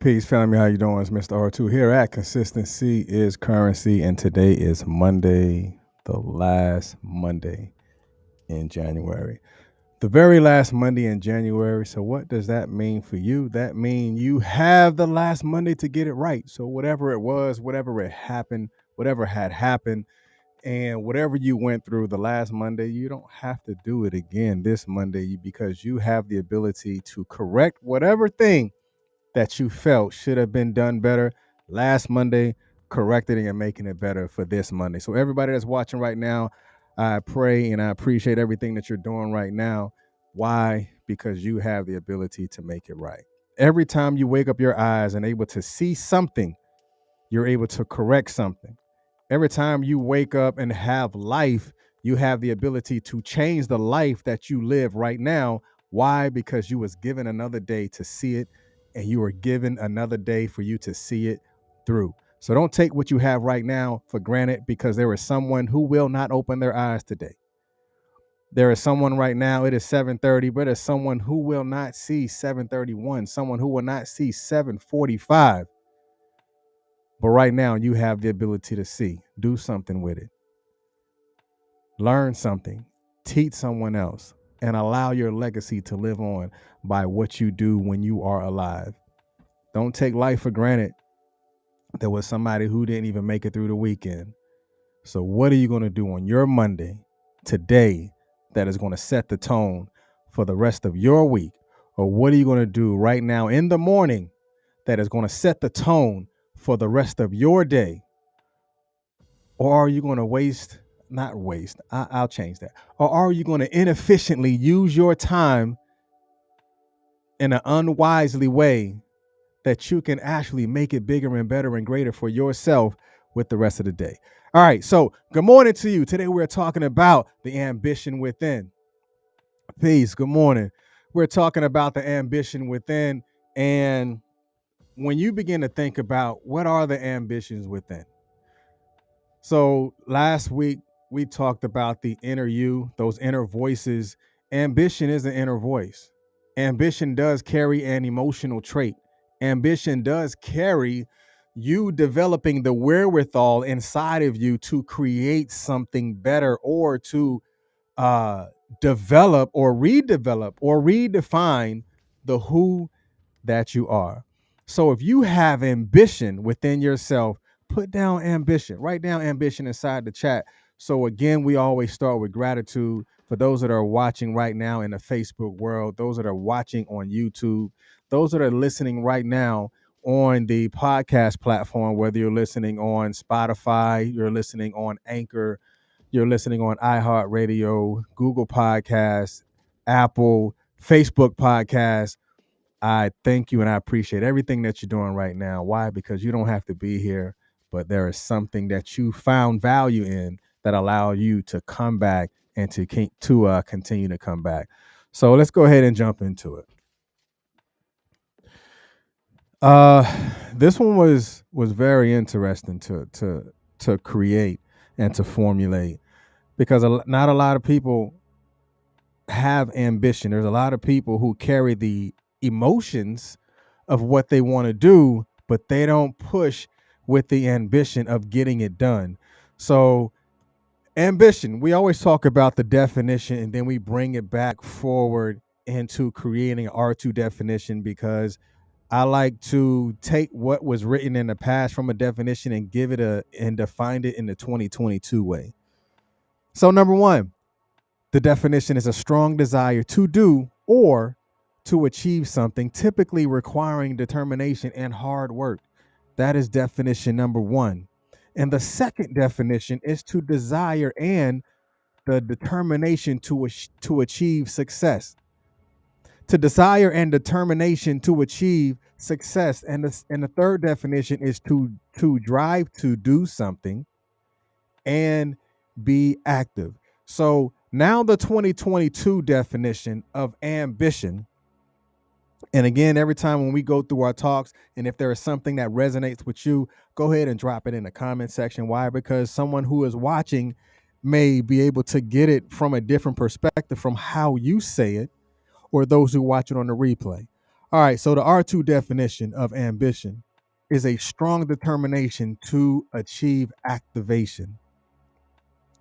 Peace, family. How you doing? It's Mr. R2 here at Consistency is Currency, and today is Monday, the last Monday in January. The very last Monday in January. So what does that mean for you? That means you have the last Monday to get it right. So whatever it was, whatever it happened, whatever had happened, and whatever you went through the last Monday, you don't have to do it again this Monday because you have the ability to correct whatever thing that you felt should have been done better last Monday, correcting it and making it better for this Monday. So everybody that's watching right now, I pray and I appreciate everything that you're doing right now. Why? Because you have the ability to make it right. Every time you wake up your eyes and able to see something, you're able to correct something. Every time you wake up and have life, you have the ability to change the life that you live right now. Why? Because you was given another day to see it, and you were given another day for you to see it through. So don't take what you have right now for granted, because there is someone who will not open their eyes today. There is someone right now, it is 7:30, but there's someone who will not see 7:31, someone who will not see 7:45. But right now, you have the ability to see. Do something with it. Learn something. Teach someone else. And allow your legacy to live on by what you do when you are alive. Don't take life for granted. There was somebody who didn't even make it through the weekend. So what are you going to do on your Monday, today, that is going to set the tone for the rest of your week? Or what are you going to do right now in the morning that is going to set the tone for the rest of your day? Or are you going to not waste, I'll change that. Or are you going to inefficiently use your time in an unwisely way that you can actually make it bigger and better and greater for yourself with the rest of the day? All right, so good morning to you. Today we're talking about the ambition within. Peace, good morning. We're talking about the ambition within, and when you begin to think about what are the ambitions within. So last week we talked about the inner you, those inner voices. Ambition is an inner voice. Ambition does carry an emotional trait. Ambition does carry you developing the wherewithal inside of you to create something better, or to develop or redevelop or redefine the who that you are. So if you have ambition within yourself, put down ambition. Write down ambition inside the chat. So again, we always start with gratitude for those that are watching right now in the Facebook world, those that are watching on YouTube, those that are listening right now on the podcast platform, whether you're listening on Spotify, you're listening on Anchor, you're listening on iHeartRadio, Google Podcasts, Apple, Facebook Podcasts. I thank you and I appreciate everything that you're doing right now. Why? Because you don't have to be here, but there is something that you found value in that allow you to come back and to continue to come back. So let's go ahead and jump into it. This one was very interesting to create and to formulate, because not a lot of people have ambition. There's a lot of people who carry the emotions of what they want to do, but they don't push with the ambition of getting it done. So ambition, we always talk about the definition and then we bring it back forward into creating an R2 definition, because I like to take what was written in the past from a definition and give it and define it in the 2022 way. So number one, the definition is a strong desire to do or to achieve something, typically requiring determination and hard work. That is definition number one. And the second definition is to desire and the determination to achieve success. To desire and determination to achieve success. And the third definition is to drive to do something and be active. So now the 2022 definition of ambition. And again, every time when we go through our talks, and if there is something that resonates with you, go ahead and drop it in the comment section. Why? Because someone who is watching may be able to get it from a different perspective from how you say it, or those who watch it on the replay. All right, so the R2 definition of ambition is a strong determination to achieve activation.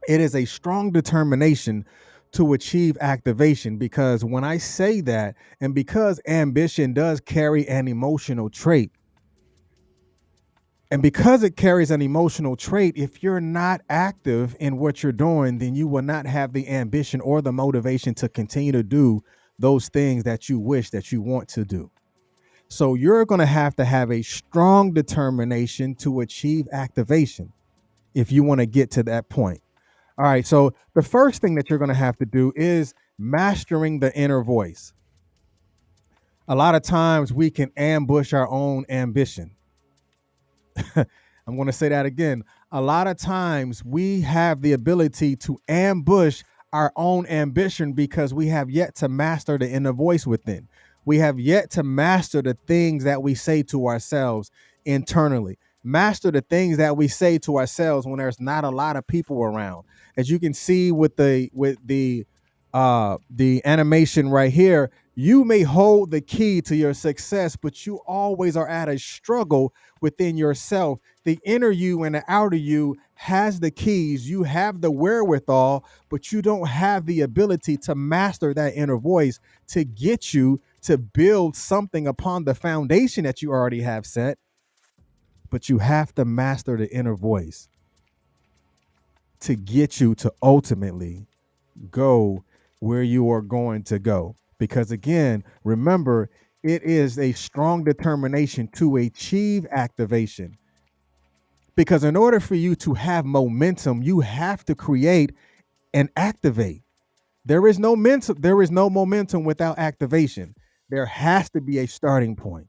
It is a strong determination to achieve activation, because when I say that, and because ambition does carry an emotional trait, and because it carries an emotional trait, if you're not active in what you're doing, then you will not have the ambition or the motivation to continue to do those things that you wish that you want to do. So you're going to have a strong determination to achieve activation if you want to get to that point. All right. So the first thing that you're going to have to do is mastering the inner voice. A lot of times we can ambush our own ambition. I'm going to say that again. A lot of times we have the ability to ambush our own ambition because we have yet to master the inner voice within. We have yet to master the things that we say to ourselves internally. Master the things that we say to ourselves when there's not a lot of people around. As you can see with the animation right here, you may hold the key to your success, but you always are at a struggle within yourself. The inner you and the outer you has the keys. You have the wherewithal, but you don't have the ability to master that inner voice to get you to build something upon the foundation that you already have set. But you have to master the inner voice to get you to ultimately go where you are going to go. Because again, remember, it is a strong determination to achieve activation. Because in order for you to have momentum, you have to create and activate. There is no momentum without activation. There has to be a starting point.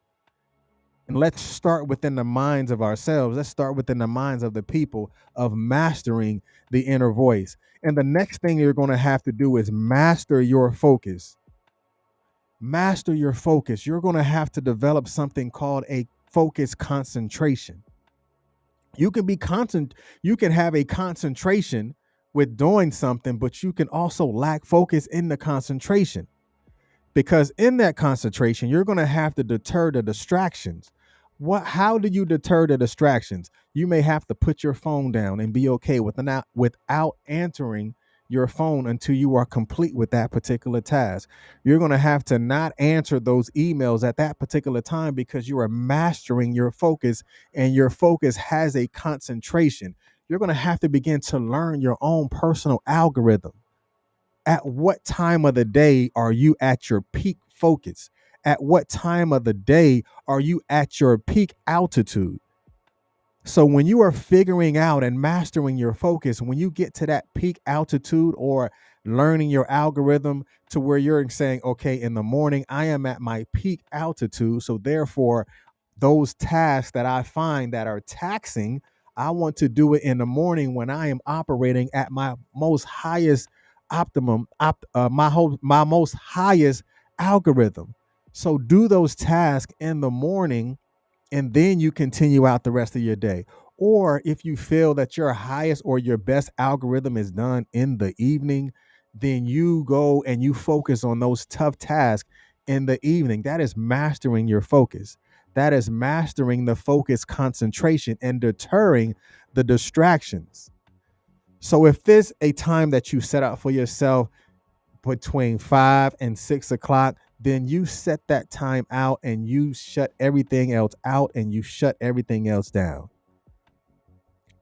And let's start within the minds of ourselves. Let's start within the minds of the people of mastering the inner voice. And the next thing you're going to have to do is master your focus. Master your focus. You're going to have to develop something called a focus concentration. You can have a concentration with doing something, but you can also lack focus in the concentration. Because in that concentration, you're going to have to deter the distractions. How do you deter the distractions? You may have to put your phone down and be okay without answering your phone until you are complete with that particular task. You're going to have to not answer those emails at that particular time because you are mastering your focus, and your focus has a concentration. You're going to have to begin to learn your own personal algorithm. At what time of the day are you at your peak focus? At what time of the day are you at your peak altitude? So when you are figuring out and mastering your focus, when you get to that peak altitude or learning your algorithm to where you're saying, okay, in the morning, I am at my peak altitude. So therefore, those tasks that I find that are taxing, I want to do it in the morning when I am operating at my most highest optimum, my most highest algorithm. So do those tasks in the morning, and then you continue out the rest of your day. Or if you feel that your highest or your best algorithm is done in the evening, then you go and you focus on those tough tasks in the evening. That is mastering your focus. That is mastering the focus concentration and deterring the distractions. So if there's a time that you set out for yourself between 5 and 6 o'clock, then you set that time out and you shut everything else out and you shut everything else down.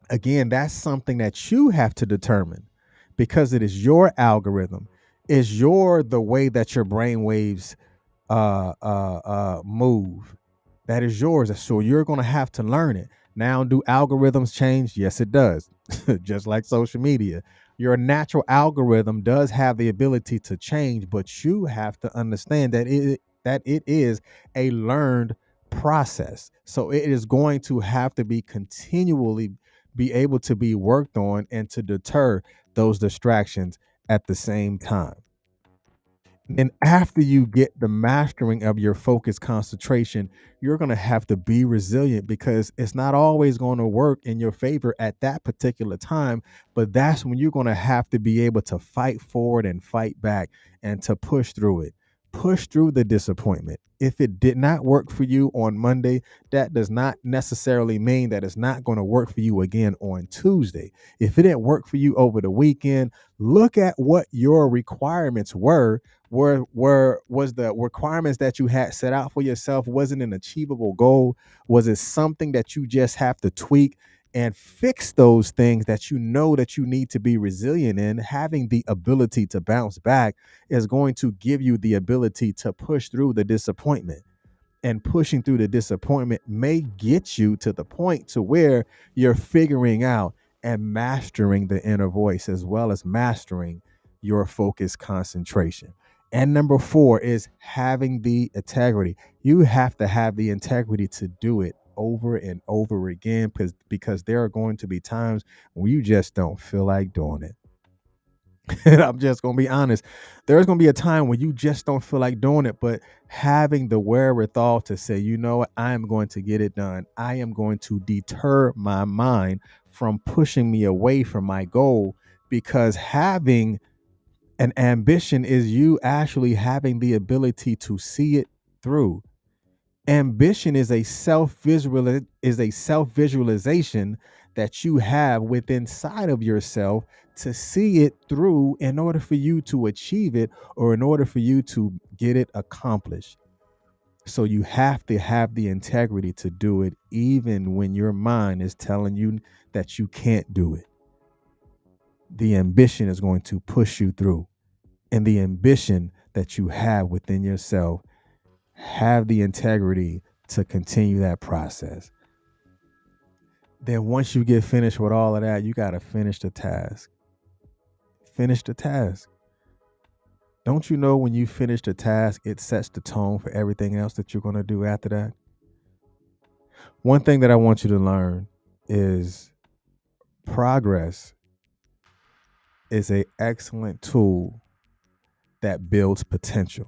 Again, that's something that you have to determine because it is your algorithm. Is the way that your brain waves move. That is yours. So you're going to have to learn it. Now, do algorithms change? Yes, it does. Just like social media. Your natural algorithm does have the ability to change, but you have to understand that it is a learned process. So it is going to have to be continually be able to be worked on and to deter those distractions at the same time. And after you get the mastering of your focus concentration, you're going to have to be resilient because it's not always going to work in your favor at that particular time. But that's when you're going to have to be able to fight forward and fight back and to push through it. Push through the disappointment. If it did not work for you on Monday, that does not necessarily mean that it's not going to work for you again on Tuesday. If it didn't work for you over the weekend, look at what your requirements were. Was the requirements that you had set out for yourself, wasn't an achievable goal? Was it something that you just have to tweak and fix those things that you know that you need to be resilient in? Having the ability to bounce back is going to give you the ability to push through the disappointment. And pushing through the disappointment may get you to the point to where you're figuring out and mastering the inner voice, as well as mastering your focus concentration. And number 4 is having the integrity. You have to have the integrity to do it over and over again, because there are going to be times when you just don't feel like doing it. And I'm just going to be honest. There's going to be a time when you just don't feel like doing it, but having the wherewithal to say, you know what, I am going to get it done. I am going to deter my mind from pushing me away from my goal, because having an ambition is you actually having the ability to see it through. Ambition is a self visualization that you have within inside of yourself to see it through in order for you to achieve it, or in order for you to get it accomplished. So you have to have the integrity to do it, even when your mind is telling you that you can't do it. The ambition is going to push you through, and the ambition that you have within yourself, have the integrity to continue that process. Then once you get finished with all of that, you got to finish the task. Finish the task. Don't you know when you finish the task, it sets the tone for everything else that you're going to do after that? One thing that I want you to learn is progress is an excellent tool that builds potential.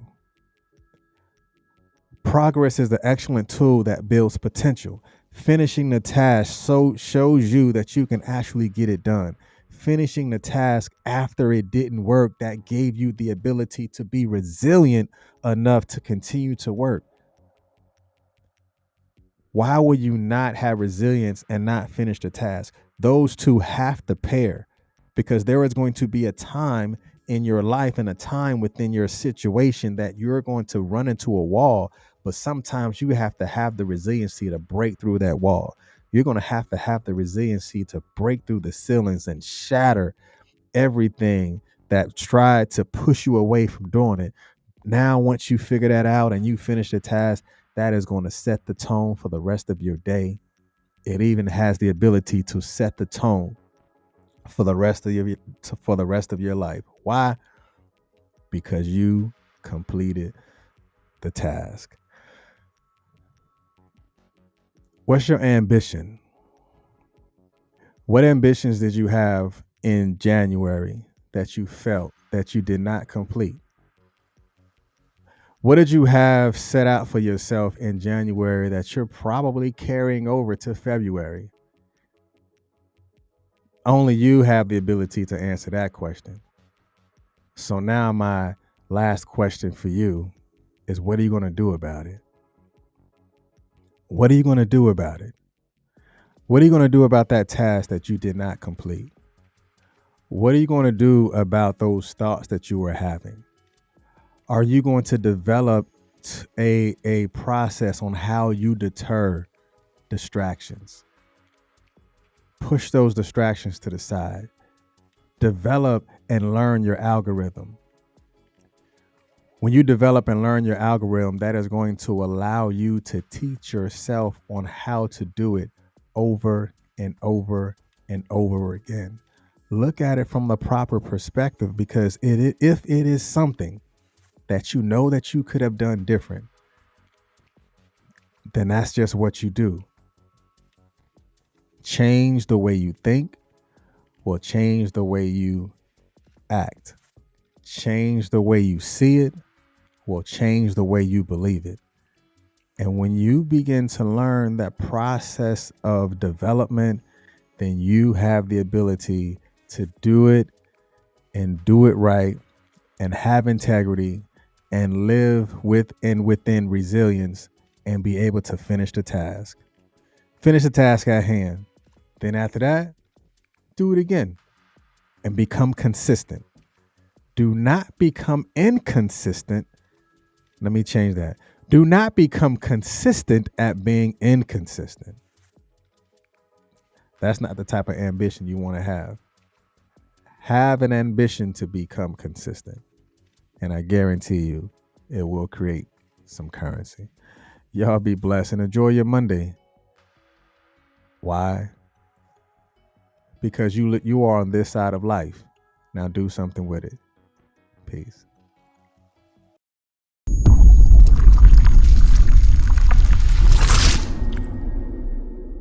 Progress is the excellent tool that builds potential. Finishing the task shows you that you can actually get it done. Finishing the task after it didn't work, that gave you the ability to be resilient enough to continue to work. Why would you not have resilience and not finish the task? Those two have to pair, because there is going to be a time in your life and a time within your situation that you're going to run into a wall, but sometimes you have to have the resiliency to break through that wall. You're going to have the resiliency to break through the ceilings and shatter everything that tried to push you away from doing it. Now, once you figure that out and you finish the task, that is going to set the tone for the rest of your day. It even has the ability to set the tone for the rest of your life. Why? Because you completed the task. What's your ambition? What ambitions did you have in January that you felt that you did not complete? What did you have set out for yourself in January that you're probably carrying over to February? Only you have the ability to answer that question. So now my last question for you is, what are you going to do about it? What are you going to do about it? What are you going to do about that task that you did not complete? What are you going to do about those thoughts that you were having? Are you going to develop a process on how you deter distractions? Push those distractions to the side. Develop and learn your algorithm. When you develop and learn your algorithm, that is going to allow you to teach yourself on how to do it over and over and over again. Look at it from the proper perspective, because if it is something that you know that you could have done different, then that's just what you do. Change the way you think will change the way you act. Change the way you see it will change the way you believe it. And when you begin to learn that process of development, then you have the ability to do it and do it right and have integrity and live with and within resilience and be able to finish the task. Finish the task at hand. Then after that, do it again and become consistent. Do not become inconsistent. Let me change that. Do not become consistent at being inconsistent. That's not the type of ambition you want to have. Have an ambition to become consistent. And I guarantee you, it will create some currency. Y'all be blessed and enjoy your Monday. Why? Because you are on this side of life. Now do something with it. Peace.